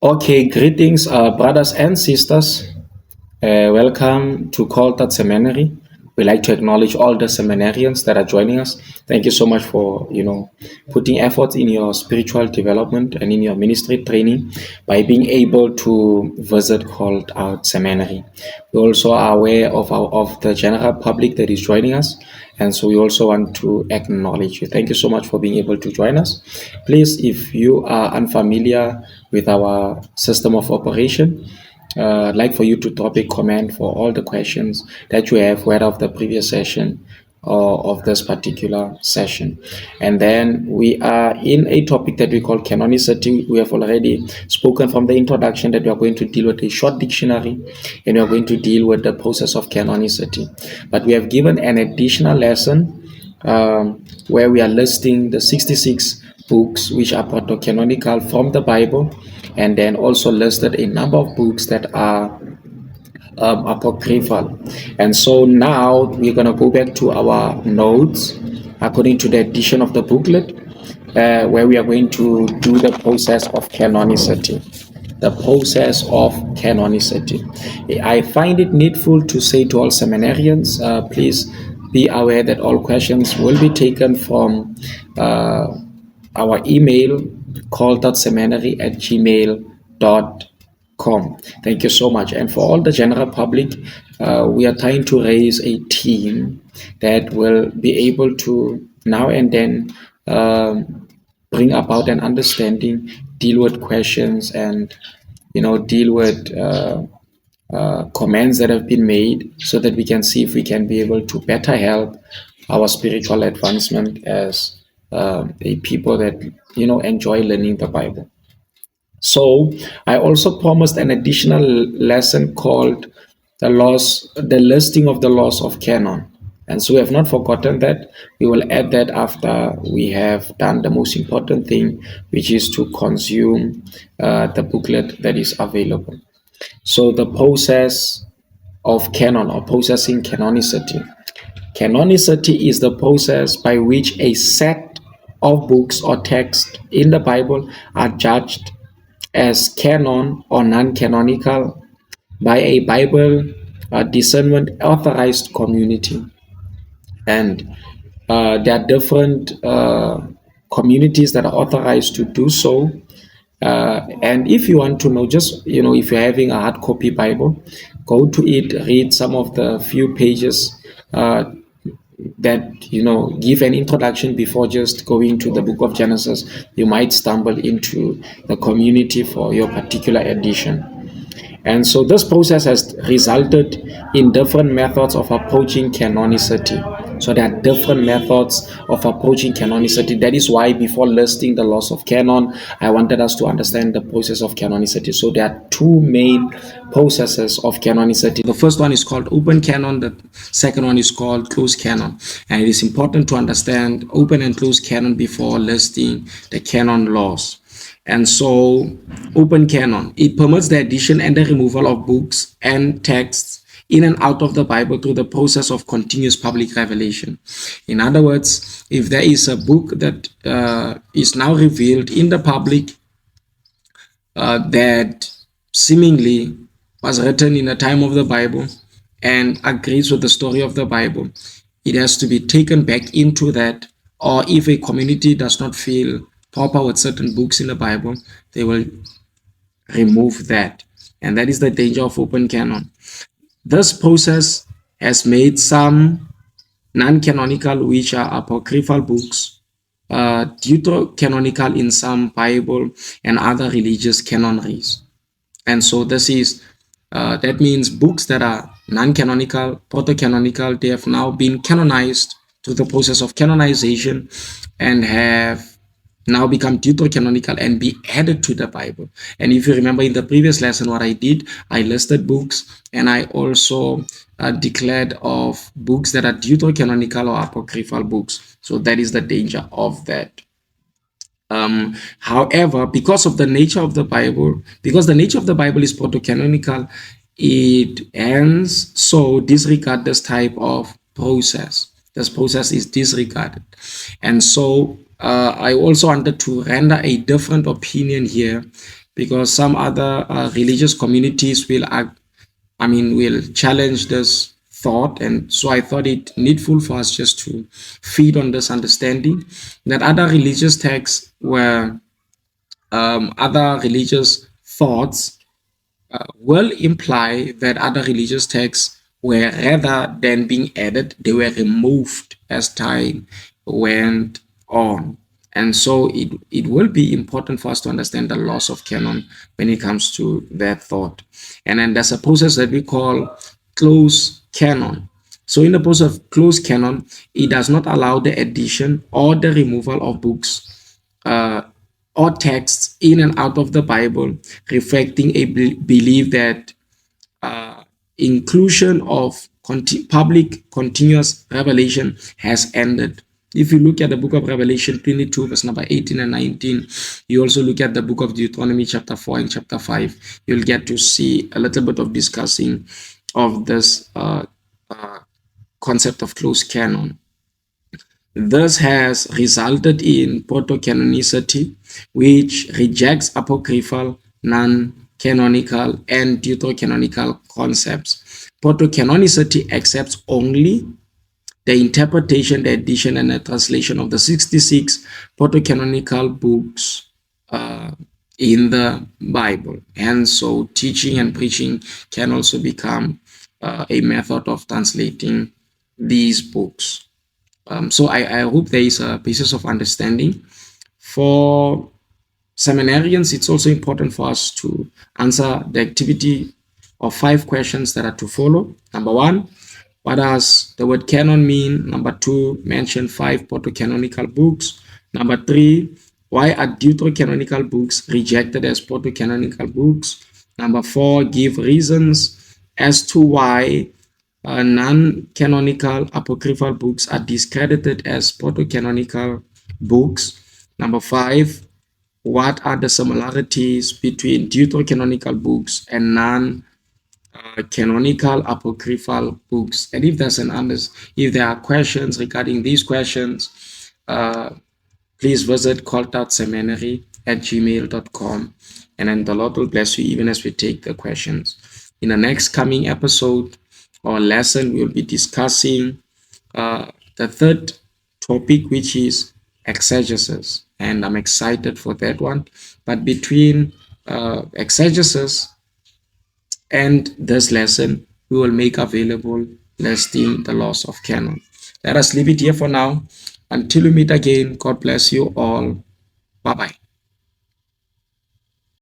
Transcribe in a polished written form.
Okay, greetings, brothers and sisters. Welcome to Out Seminary. We like to acknowledge all the seminarians that are joining us. Thank you so much for putting effort in your spiritual development and in your ministry training by being able to visit Out Seminary. We also are aware of the general public that is joining us, and so we also want to acknowledge you. Thank you so much for being able to join us. Please, if you are unfamiliar with our system of operation, I'd like for you to drop a comment for all the questions that you have, whether of the previous session or of this particular session. And then we are in a topic that we call canonicity. We have already spoken from the introduction that we are going to deal with a short dictionary and we are going to deal with the process of canonicity. But we have given an additional lesson where we are listing the 66 books which are proto-canonical from the Bible, and then also listed a number of books that are apocryphal. And so now we're going to go back to our notes according to the edition of the booklet, where we are going to do the process of canonicity. The process of canonicity. I find it needful to say to all seminarians, please be aware that all questions will be taken from our email call.seminary@gmail.com. Thank you so much. And for all the general public, we are trying to raise a team that will be able to now and then bring about an understanding, deal with questions, and deal with comments that have been made, so that we can see if we can be able to better help our spiritual advancement as a people that enjoy learning the Bible. So I also promised an additional lesson called the listing of the laws of canon. And so we have not forgotten that. We will add that after we have done the most important thing, which is to consume the booklet that is available. So the process of canon, or processing canonicity. Canonicity is the process by which a set of books or texts in the Bible are judged as canon or non-canonical by a Bible discernment authorized community. And there are different communities that are authorized to do so. And if you want to know, just if you're having a hard copy Bible, go to it, read some of the few pages that give an introduction before just going to the book of Genesis. You might stumble into the community for your particular edition. And so this process has resulted in different methods of approaching canonicity. So there are different methods of approaching canonicity. That is why before listing the laws of canon, I wanted us to understand the process of canonicity. So there are two main processes of canonicity. The first one is called open canon. The second one is called closed canon. And it is important to understand open and closed canon before listing the canon laws. And so open canon, it permits the addition and the removal of books and texts in and out of the Bible through the process of continuous public revelation. In other words, if there is a book that is now revealed in the public that seemingly was written in the time of the Bible and agrees with the story of the Bible, it has to be taken back into that. Or if a community does not feel proper with certain books in the Bible, they will remove that. And that is the danger of open canon. This process has made some non-canonical, which are apocryphal books, deuterocanonical in some Bible and other religious canonaries. And so this is, that means books that are non-canonical, proto-canonical, they have now been canonized through the process of canonization and have now become deuterocanonical and be added to the Bible. And if you remember in the previous lesson, what I did, I listed books and I also declared of books that are deuterocanonical or apocryphal books. So that is the danger of that. However, because of the nature of the Bible, because the nature of the Bible is proto-canonical, it ends so disregard this type of process. This process is disregarded. And so I also wanted to render a different opinion here because some other religious communities will challenge this thought. And so I thought it needful for us just to feed on this understanding that other religious texts were other religious thoughts will imply that other religious texts were, rather than being added, they were removed as time went on. And so it will be important for us to understand the laws of canon when it comes to that thought. And then there's a process that we call close canon. So in the process of close canon, it does not allow the addition or the removal of books uh, or texts in and out of the Bible, reflecting a belief that uh, inclusion of public continuous revelation has ended. If you look at the book of Revelation 22, verse number 18 and 19, you also look at the book of Deuteronomy chapter 4 and chapter 5, you'll get to see a little bit of discussing of this concept of closed canon. This has resulted in proto-canonicity, which rejects apocryphal, non-canonical, and deuterocanonical concepts. Proto-canonicity accepts only the interpretation, the edition, and the translation of the 66 proto-canonical books in the Bible. And so teaching and preaching can also become a method of translating these books. So I hope there is a basis of understanding. For seminarians, it's also important for us to answer the activity of 5 questions that are to follow. Number 1, what does the word canon mean? Number 2, mention 5 proto-canonical books. Number 3, why are deuterocanonical books rejected as proto-canonical books? Number 4, give reasons as to why non-canonical apocryphal books are discredited as proto-canonical books. Number 5, what are the similarities between deuterocanonical books and non-canonical apocryphal books? And if there are questions regarding these questions, please visit called@seminary@gmail.com, and then the Lord will bless you even as we take the questions. In the next coming episode or lesson, we'll be discussing the third topic, which is exegesis, and I'm excited for that one. But between exegesis and this lesson, we will make available listing the laws of canon. Let us leave it here for now. Until we meet again, God bless you all. Bye bye.